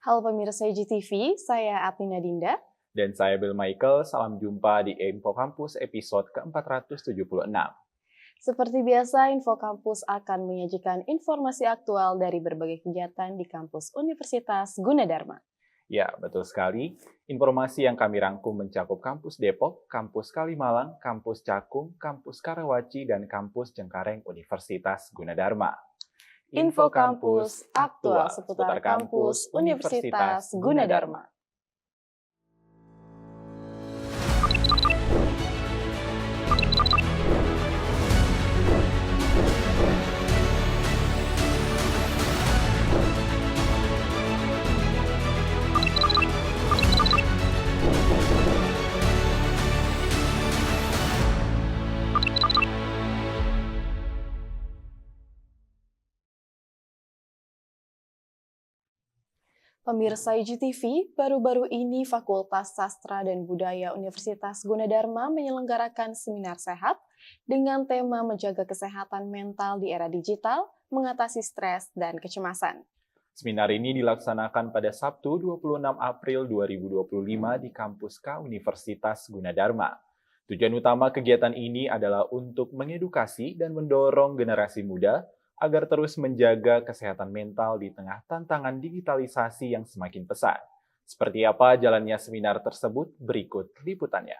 Halo pemirsa IGTV, saya Atina Dinda. Dan saya Bill Michael, salam jumpa di Info Kampus episode ke-476. Seperti biasa, Info Kampus akan menyajikan informasi aktual dari berbagai kegiatan di kampus Universitas Gunadarma. Ya, betul sekali. Informasi yang kami rangkum mencakup kampus Depok, kampus Kalimalang, kampus Cakung, kampus Karawaci, dan kampus Cengkareng Universitas Gunadarma. Info Kampus aktual seputar kampus Universitas Gunadarma. Pemirsa IGTV, baru-baru ini Fakultas Sastra dan Budaya Universitas Gunadarma menyelenggarakan seminar sehat dengan tema menjaga kesehatan mental di era digital, mengatasi stres dan kecemasan. Seminar ini dilaksanakan pada Sabtu 26 April 2025 di Kampus K Universitas Gunadarma. Tujuan utama kegiatan ini adalah untuk mengedukasi dan mendorong generasi muda agar terus menjaga kesehatan mental di tengah tantangan digitalisasi yang semakin pesat. Seperti apa jalannya seminar tersebut? Berikut liputannya.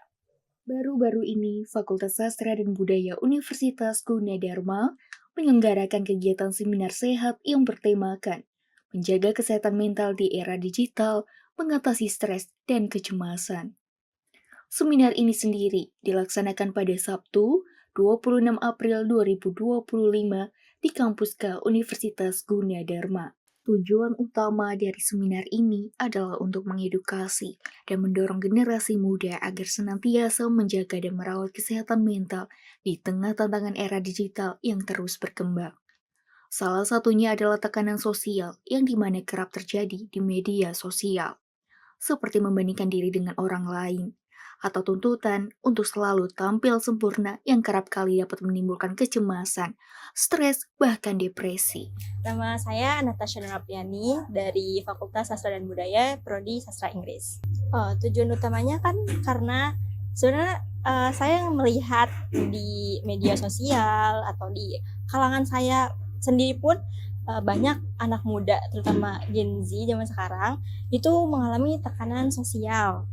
Baru-baru ini, Fakultas Sastra dan Budaya Universitas Gunadarma menyelenggarakan kegiatan seminar sehat yang bertemakan menjaga kesehatan mental di era digital, mengatasi stres dan kecemasan. Seminar ini sendiri dilaksanakan pada Sabtu, 26 April 2025 di Kampus K Universitas Gunadarma. Tujuan utama dari seminar ini adalah untuk mengedukasi dan mendorong generasi muda agar senantiasa menjaga dan merawat kesehatan mental di tengah tantangan era digital yang terus berkembang. Salah satunya adalah tekanan sosial yang dimana kerap terjadi di media sosial, seperti membandingkan diri dengan orang lain, atau tuntutan untuk selalu tampil sempurna yang kerap kali dapat menimbulkan kecemasan, stres, bahkan depresi. Nama saya Natasha Nurapiani dari Fakultas Sastra dan Budaya, Prodi Sastra Inggris. Tujuan utamanya kan karena sebenarnya saya melihat di media sosial atau di kalangan saya sendiri pun banyak anak muda, terutama Gen Z zaman sekarang, itu mengalami tekanan sosial.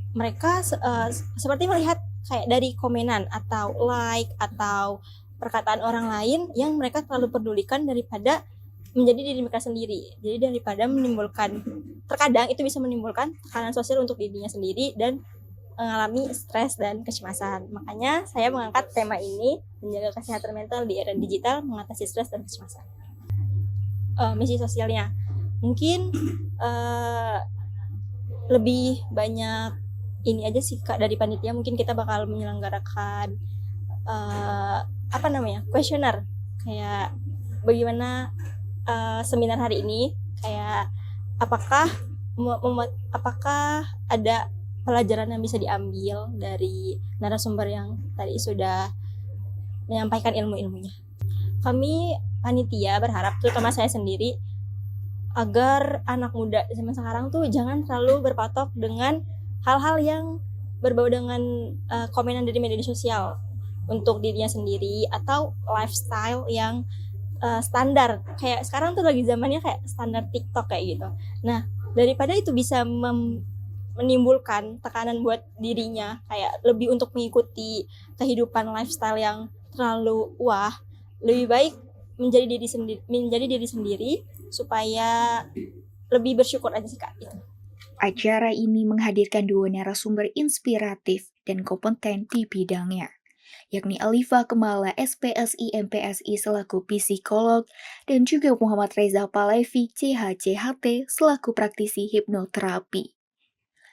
Mereka seperti melihat kayak dari komenan atau like atau perkataan orang lain yang mereka terlalu pedulikan daripada menjadi diri mereka sendiri. Jadi daripada menimbulkan, terkadang itu bisa menimbulkan tekanan sosial untuk dirinya sendiri dan mengalami stres dan kecemasan. Makanya saya mengangkat tema ini, menjaga kesehatan mental di era digital, mengatasi stres dan kecemasan. Misi sosialnya mungkin lebih banyak ini aja sih Kak, dari panitia mungkin kita bakal menyelenggarakan kuesioner kayak bagaimana seminar hari ini, kayak apakah ada pelajaran yang bisa diambil dari narasumber yang tadi sudah menyampaikan ilmu-ilmunya. Kami panitia berharap, terutama saya sendiri, agar anak muda zaman sekarang tuh jangan terlalu berpatok dengan hal-hal yang berbau dengan komenan dari media sosial untuk dirinya sendiri atau lifestyle yang standar. Kayak sekarang tuh lagi zamannya kayak standar TikTok kayak gitu. Nah, daripada itu bisa menimbulkan tekanan buat dirinya, kayak lebih untuk mengikuti kehidupan lifestyle yang terlalu wah, lebih baik menjadi diri sendiri supaya lebih bersyukur aja sih Kak gitu. Acara ini menghadirkan dua narasumber inspiratif dan kompeten di bidangnya, yakni Alifa Kemala SPSI MPSI selaku psikolog dan juga Muhammad Reza Palevi CHCHT selaku praktisi hipnoterapi.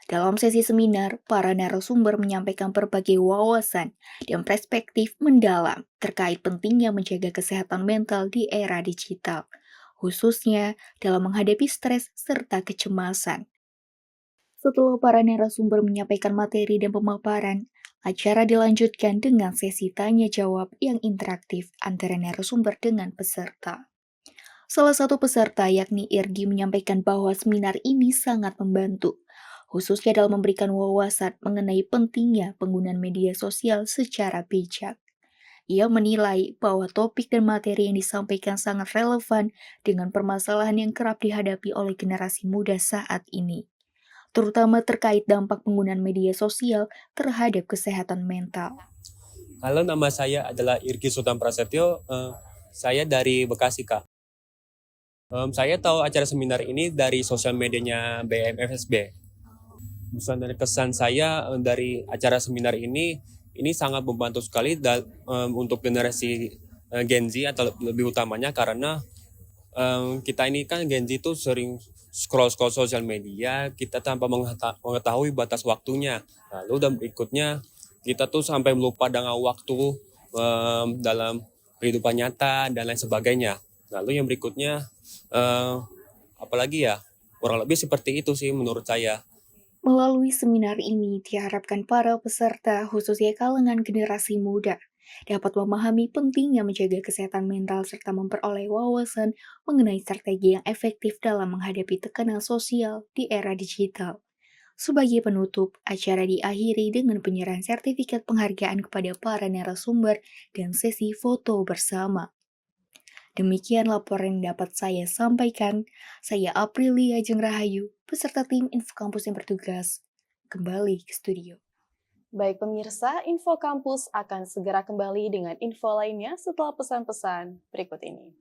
Dalam sesi seminar, para narasumber menyampaikan berbagai wawasan dan perspektif mendalam terkait pentingnya menjaga kesehatan mental di era digital, khususnya dalam menghadapi stres serta kecemasan. Setelah para narasumber menyampaikan materi dan pemaparan, acara dilanjutkan dengan sesi tanya-jawab yang interaktif antara narasumber dengan peserta. Salah satu peserta yakni Irgi menyampaikan bahwa seminar ini sangat membantu, khususnya dalam memberikan wawasan mengenai pentingnya penggunaan media sosial secara bijak. Ia menilai bahwa topik dan materi yang disampaikan sangat relevan dengan permasalahan yang kerap dihadapi oleh generasi muda saat ini, terutama terkait dampak penggunaan media sosial terhadap kesehatan mental. Halo, nama saya adalah Irgi Sultan Prasetyo. Saya dari Bekasi, Kak. Saya tahu acara seminar ini dari sosial medianya BMFSB. Pesan dari kesan saya dari acara seminar ini sangat membantu sekali untuk generasi Gen Z atau lebih utamanya karena kita ini kan Gen Z itu sering scroll sosial media, kita tanpa mengetahui batas waktunya. Lalu dan berikutnya kita tuh sampai melupa dengan waktu dalam kehidupan nyata dan lain sebagainya. Lalu yang berikutnya apalagi ya, kurang lebih seperti itu sih menurut saya. Melalui seminar ini diharapkan para peserta, khususnya kalangan generasi muda, dapat memahami pentingnya menjaga kesehatan mental serta memperoleh wawasan mengenai strategi yang efektif dalam menghadapi tekanan sosial di era digital. Sebagai penutup, acara diakhiri dengan penyerahan sertifikat penghargaan kepada para narasumber dan sesi foto bersama. Demikian laporan yang dapat saya sampaikan. Saya Aprilia Ajeng Rahayu, beserta tim Info Kampus yang bertugas. Kembali ke studio. Baik pemirsa, Info Kampus akan segera kembali dengan info lainnya setelah pesan-pesan berikut ini.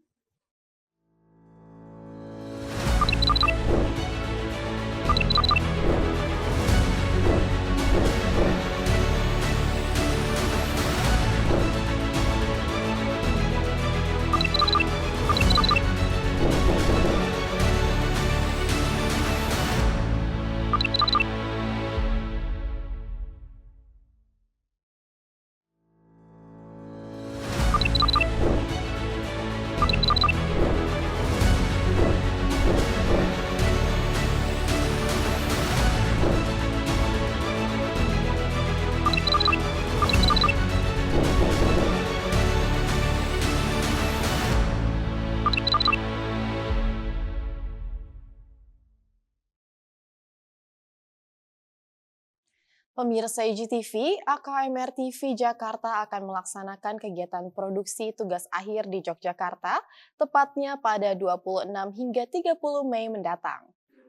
Pemirsa IGTV, AKMR TV Jakarta akan melaksanakan kegiatan produksi tugas akhir di Yogyakarta, tepatnya pada 26 hingga 30 Mei mendatang.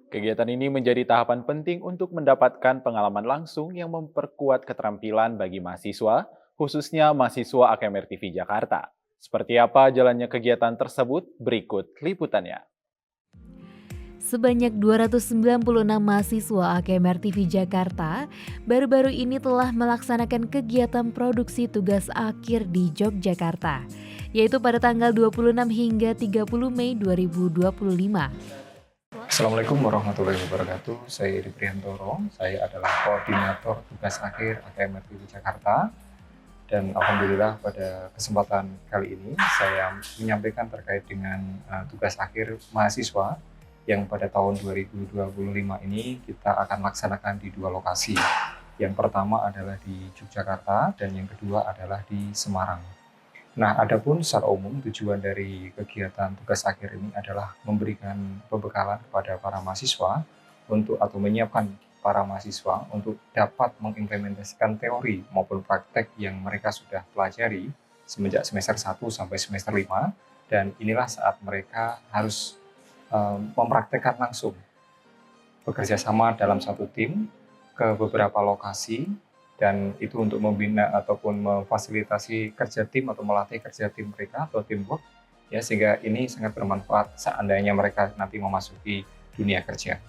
Kegiatan ini menjadi tahapan penting untuk mendapatkan pengalaman langsung yang memperkuat keterampilan bagi mahasiswa, khususnya mahasiswa AKMR TV Jakarta. Seperti apa jalannya kegiatan tersebut? Berikut liputannya. Sebanyak 296 mahasiswa AKMR TV Jakarta baru-baru ini telah melaksanakan kegiatan produksi tugas akhir di Yogyakarta, yaitu pada tanggal 26 hingga 30 Mei 2025. Assalamualaikum warahmatullahi wabarakatuh. Saya Iri Priantoro, saya adalah koordinator tugas akhir AKMR TV Jakarta. Dan alhamdulillah pada kesempatan kali ini saya menyampaikan terkait dengan tugas akhir mahasiswa yang pada tahun 2025 ini kita akan laksanakan di dua lokasi. Yang pertama adalah di Yogyakarta dan yang kedua adalah di Semarang. Nah, adapun secara umum tujuan dari kegiatan tugas akhir ini adalah memberikan pembekalan kepada para mahasiswa atau menyiapkan para mahasiswa untuk dapat mengimplementasikan teori maupun praktek yang mereka sudah pelajari semenjak semester 1 sampai semester 5, dan inilah saat mereka harus mempraktekkan langsung bekerja sama dalam satu tim ke beberapa lokasi, dan itu untuk membina ataupun memfasilitasi kerja tim atau melatih kerja tim mereka atau teamwork ya, sehingga ini sangat bermanfaat seandainya mereka nanti memasuki dunia kerja.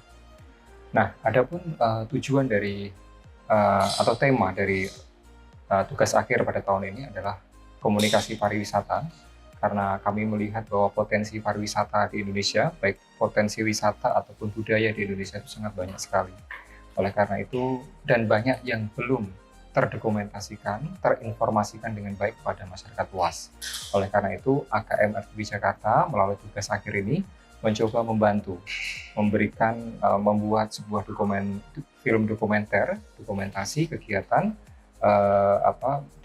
Nah, adapun tujuan dari atau tema dari tugas akhir pada tahun ini adalah komunikasi pariwisata, karena kami melihat bahwa potensi pariwisata di Indonesia, baik potensi wisata ataupun budaya di Indonesia itu sangat banyak sekali. Oleh karena itu, dan banyak yang belum terdokumentasikan, terinformasikan dengan baik kepada masyarakat luas. Oleh karena itu, AKMR TV Jakarta melalui tugas akhir ini mencoba membantu, membuat sebuah film dokumenter, dokumentasi kegiatan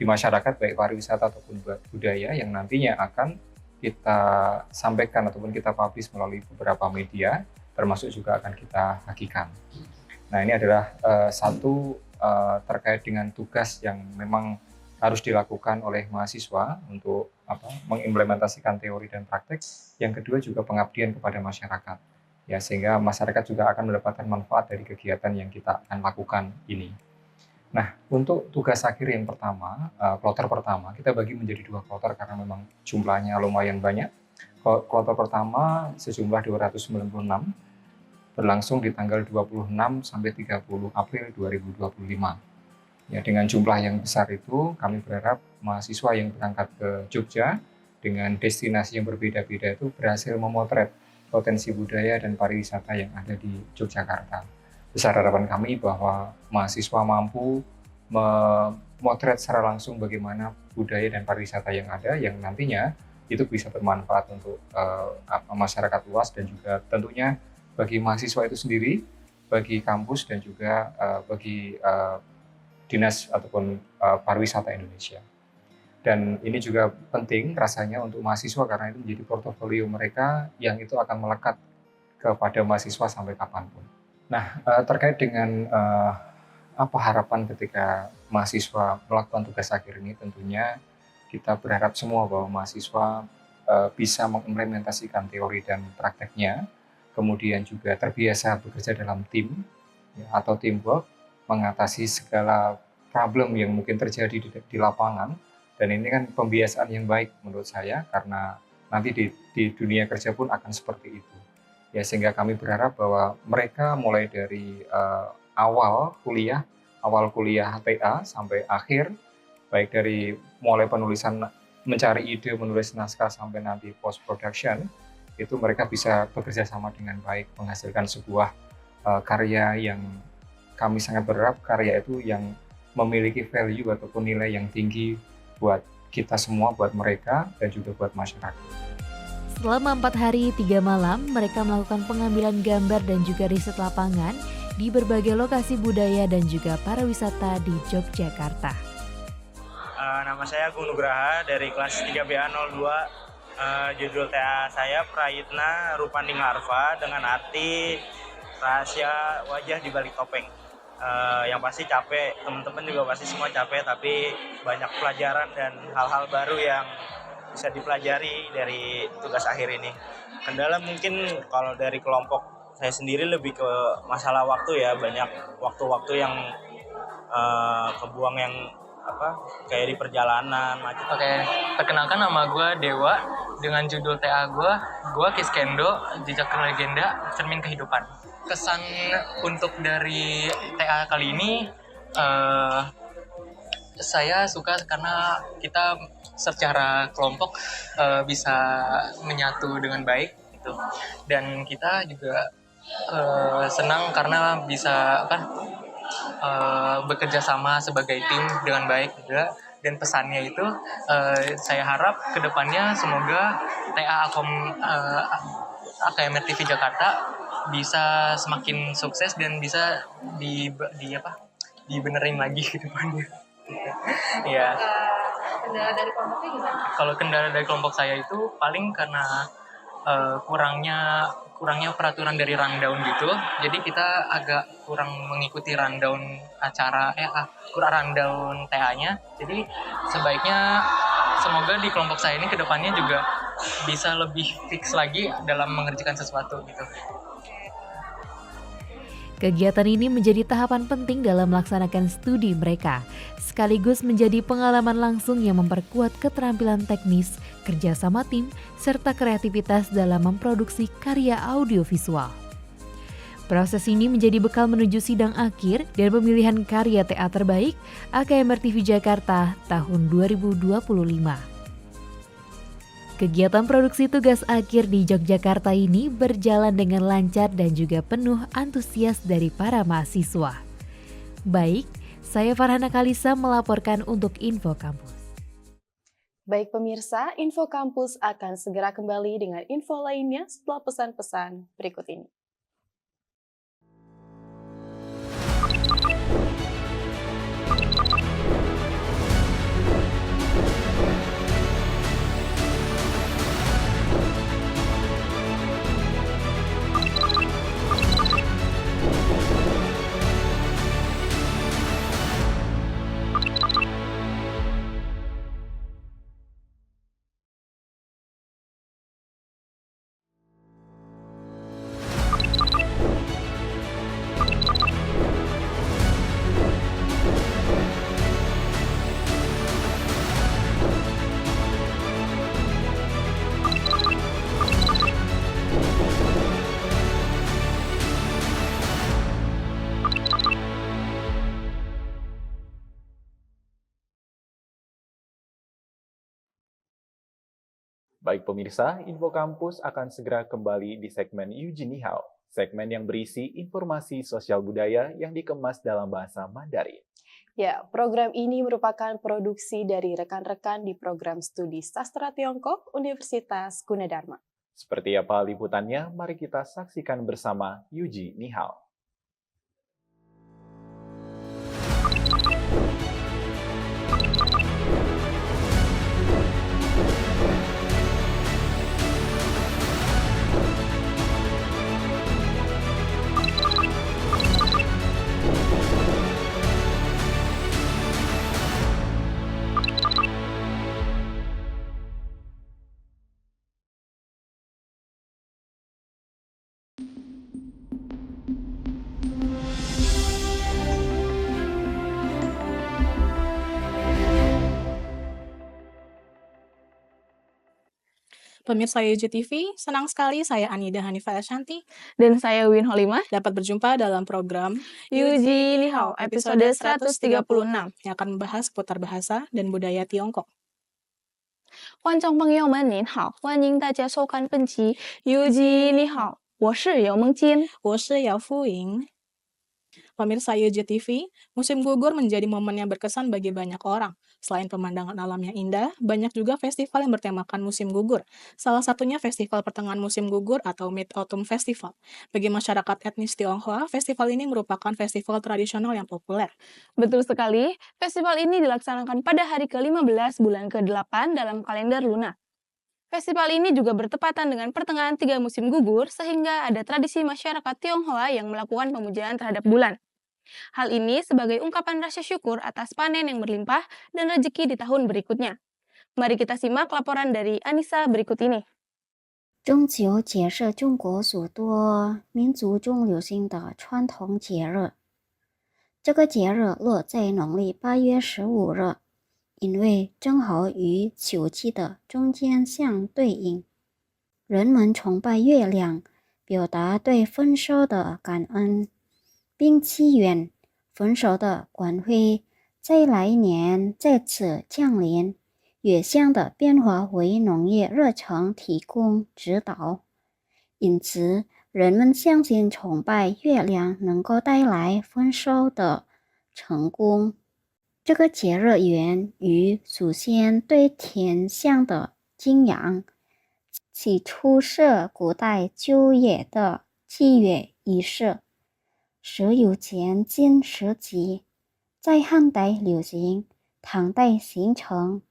di masyarakat baik pariwisata ataupun budaya yang nantinya akan kita sampaikan ataupun kita publish melalui beberapa media, termasuk juga akan kita bagikan. Nah, ini adalah satu terkait dengan tugas yang memang harus dilakukan oleh mahasiswa untuk mengimplementasikan teori dan praktek. Yang kedua juga pengabdian kepada masyarakat, ya, sehingga masyarakat juga akan mendapatkan manfaat dari kegiatan yang kita akan lakukan ini. Nah, untuk tugas akhir yang pertama, kloter pertama, kita bagi menjadi 2 kloter karena memang jumlahnya lumayan banyak. Kloter pertama sejumlah 296, berlangsung di tanggal 26 sampai 30 April 2025. Ya, dengan jumlah yang besar itu, kami berharap mahasiswa yang berangkat ke Jogja dengan destinasi yang berbeda-beda itu berhasil memotret potensi budaya dan pariwisata yang ada di Yogyakarta. Besar harapan kami bahwa mahasiswa mampu memotret secara langsung bagaimana budaya dan pariwisata yang ada, yang nantinya itu bisa bermanfaat untuk masyarakat luas dan juga tentunya bagi mahasiswa itu sendiri, bagi kampus dan juga bagi dinas ataupun pariwisata Indonesia. Dan ini juga penting rasanya untuk mahasiswa karena itu menjadi portofolio mereka yang itu akan melekat kepada mahasiswa sampai kapanpun. Nah, terkait dengan apa harapan ketika mahasiswa melakukan tugas akhir ini, tentunya kita berharap semua bahwa mahasiswa bisa mengimplementasikan teori dan prakteknya, kemudian juga terbiasa bekerja dalam tim ya, atau teamwork, mengatasi segala problem yang mungkin terjadi di lapangan. Dan ini kan pembiasaan yang baik menurut saya, karena nanti di dunia kerja pun akan seperti itu. Ya, sehingga kami berharap bahwa mereka mulai dari awal kuliah TA sampai akhir, baik dari mulai penulisan, mencari ide, menulis naskah sampai nanti post production, itu mereka bisa bekerja sama dengan baik, menghasilkan sebuah karya yang kami sangat berharap karya itu yang memiliki value ataupun nilai yang tinggi buat kita semua, buat mereka dan juga buat masyarakat. Selama 4 hari 3 malam, mereka melakukan pengambilan gambar dan juga riset lapangan di berbagai lokasi budaya dan juga pariwisata di Yogyakarta. Nama saya Agung Nugraha dari kelas 3BA 02. Judul TA saya Prayitna Rupanding Larva dengan arti rahasia wajah di balik topeng. Yang pasti capek, teman-teman juga pasti semua capek, tapi banyak pelajaran dan hal-hal baru yang bisa dipelajari dari tugas akhir ini. Kendala mungkin kalau dari kelompok saya sendiri lebih ke masalah waktu ya, banyak waktu-waktu yang kebuang yang kayak di perjalanan macet. Oke, perkenalkan nama gue Dewa dengan judul TA gue Kiskendo, Jejak Legenda, Cermin Kehidupan. Kesan untuk dari TA kali ini, saya suka karena kita secara kelompok bisa menyatu dengan baik gitu. Dan kita juga senang karena bisa bekerja sama sebagai tim dengan baik juga. Dan pesannya itu saya harap kedepannya semoga TA AKMR TV Jakarta bisa semakin sukses dan bisa dibenerin lagi ke depannya. Ya. Kendala dari kelompoknya gimana? Kalau kendala dari kelompok saya itu paling karena kurangnya peraturan dari rundown gitu. Jadi kita agak kurang mengikuti rundown acara rundown TA-nya. Jadi sebaiknya semoga di kelompok saya ini ke depannya juga bisa lebih fix lagi dalam mengerjakan sesuatu gitu. Kegiatan ini menjadi tahapan penting dalam melaksanakan studi mereka, sekaligus menjadi pengalaman langsung yang memperkuat keterampilan teknis, kerjasama tim, serta kreativitas dalam memproduksi karya audiovisual. Proses ini menjadi bekal menuju sidang akhir dan pemilihan karya TA terbaik AKMR TV Jakarta tahun 2025. Kegiatan produksi tugas akhir di Yogyakarta ini berjalan dengan lancar dan juga penuh antusias dari para mahasiswa. Baik, saya Farhana Kalisa melaporkan untuk Info Kampus. Baik pemirsa, Info Kampus akan segera kembali dengan info lainnya setelah pesan-pesan berikut ini. Baik pemirsa, Info Kampus akan segera kembali di segmen Yuji Nihao, segmen yang berisi informasi sosial budaya yang dikemas dalam bahasa Mandarin. Ya, program ini merupakan produksi dari rekan-rekan di program studi sastra Tiongkok Universitas Gunadarma. Seperti apa liputannya, mari kita saksikan bersama Yuji Nihao. Pemirsa YJ TV, senang sekali saya Anida Hanifah Ashanti Dan saya Win Holimah dapat berjumpa dalam program Yuji Nihao episode 136 yang akan membahas seputar bahasa dan budaya Tiongkok. 观众朋友们您好，欢迎大家收看本期 Yuji Nihao， 我是姚梦金。我是姚富莹。Pemirsa YJ TV, musim gugur menjadi momen yang berkesan bagi banyak orang. Selain pemandangan alam yang indah, banyak juga festival yang bertemakan musim gugur. Salah satunya Festival Pertengahan Musim Gugur atau Mid-Autumn Festival. Bagi masyarakat etnis Tionghoa, festival ini merupakan festival tradisional yang populer. Betul sekali, festival ini dilaksanakan pada hari ke-15 bulan ke-8 dalam kalender lunar. Festival ini juga bertepatan dengan pertengahan 3 musim gugur, sehingga ada tradisi masyarakat Tionghoa yang melakukan pemujaan terhadap bulan. Hal ini sebagai ungkapan rasa syukur atas panen yang berlimpah dan rezeki di tahun berikutnya. Mari kita simak laporan dari Anissa berikut ini. 中秋节是中国许多民族中流行的传统节日。这个节日落在农历8月15日，因为正好与秋季的中间相对应。人们崇拜月亮，表达对丰收的感恩，并祈愿丰收的光辉在来年再次降临。月相的变化为农业热情提供指导，因此人们相信崇拜月亮能够带来丰收的成功。这个节日源于祖先对天象的敬仰，起初是古代旧业的祭月仪式，时有前进时期，在汉代流行，唐代形成。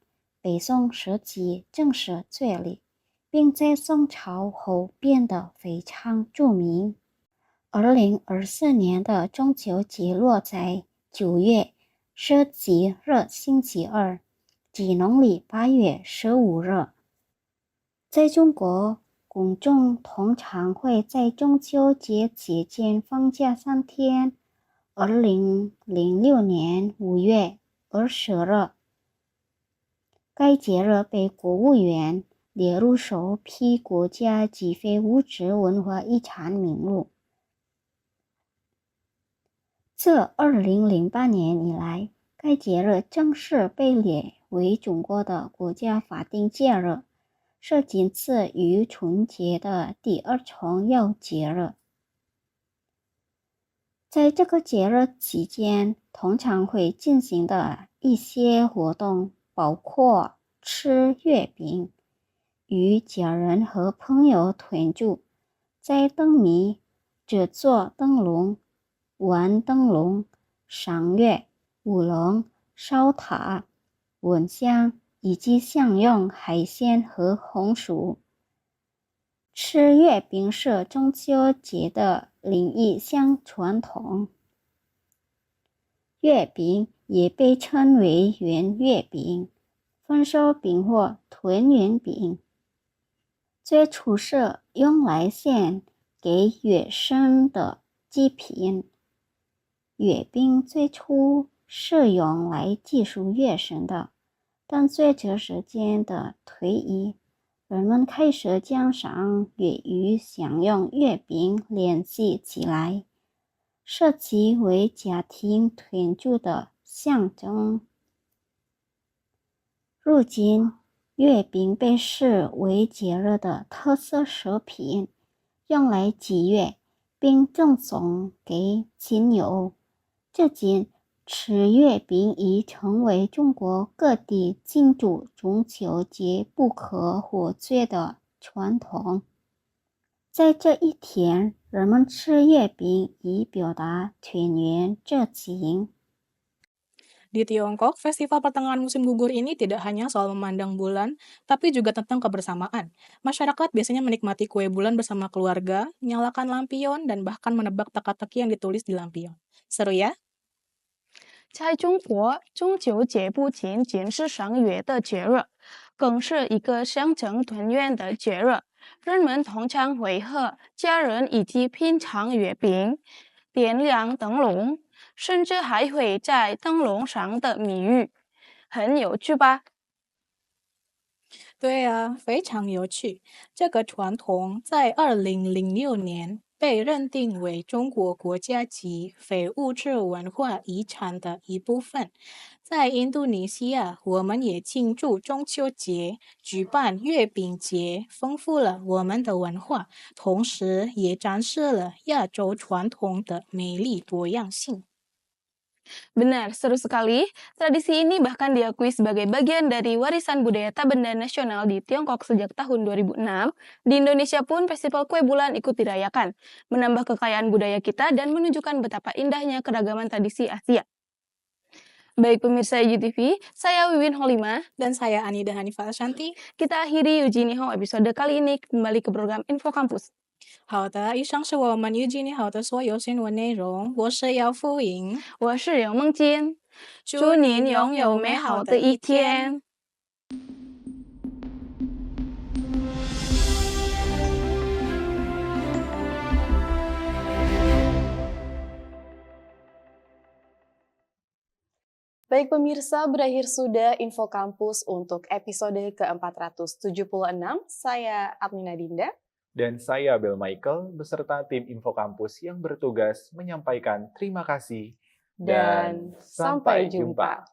北宋时期正式确立，并在宋朝后变得非常著名。2024年的中秋节落在9月，是节日星期二，即农历8月15日。在中国，公众通常会在中秋节期间放假3天。2006年5月20日。该节日被国务院列入首批国家级非物质文化遗产名录。自2008年以来，该节日正式被列为中国的国家法定节日，是仅次于春节的第2重要节日。在这个节日期间，通常会进行的一些活动包括吃月饼、与家人和朋友团聚、在灯谜、制作灯笼、玩灯笼、赏月、舞龙、烧塔、闻香，以及享用海鲜和红薯。吃月饼是中秋节的另一项传统。月饼也被称为圆月饼、丰收饼或团圆饼，最初是用来献给月神的祭品。月饼最初是用来祭祀月神的，但随着时间的推移，人们开始将赏月与享用月饼联系起来，视其为家庭团聚的象征。如今，月饼被视为节日的特色食品，用来祭月，并赠送给亲友。至今，吃月饼已成为中国各地庆祝中秋节不可或缺的传统。在这一天，人们吃月饼以表达团圆热情。 Di Tiongkok, festival pertengahan musim gugur ini tidak hanya soal memandang bulan, tapi juga tentang kebersamaan. Masyarakat biasanya menikmati kue bulan bersama keluarga, menyalakan lampion, dan bahkan menebak teka-teki yang ditulis di lampion. Seru ya? 在中国，中秋节不仅仅是赏月的节日，更是一个象征团圆的节日。人们通常会和家人一起品尝月饼，点亮灯笼，甚至还会在灯笼上的谜语，很有趣吧？对啊，非常有趣。这个传统在2006年被认定为中国国家级非物质文化遗产的一部分。在印度尼西亚，我们也庆祝中秋节，举办月饼节，丰富了我们的文化，同时也展示了亚洲传统的美丽多样性。 Benar, seru sekali. Tradisi ini bahkan diakui sebagai bagian dari warisan budaya tak benda nasional di Tiongkok sejak tahun 2006. Di Indonesia pun festival kue bulan ikut dirayakan, menambah kekayaan budaya kita dan menunjukkan betapa indahnya keragaman tradisi Asia. Baik pemirsa IGTV, saya Wiwin Holima dan saya Anida Hanifah Ashanti. Kita akhiri Yuji Nihao episode kali ini kembali ke program Info Kampus. 好的，以上是我们预计你好的所有新闻内容。我是姚富莹，我是刘梦金，祝您拥有美好的一天。Baik pemirsa, berakhir sudah Info Kampus untuk episode ke-476. Saya Adnina Dinda. Dan saya Bel Michael, beserta tim Info Kampus yang bertugas menyampaikan terima kasih dan sampai jumpa.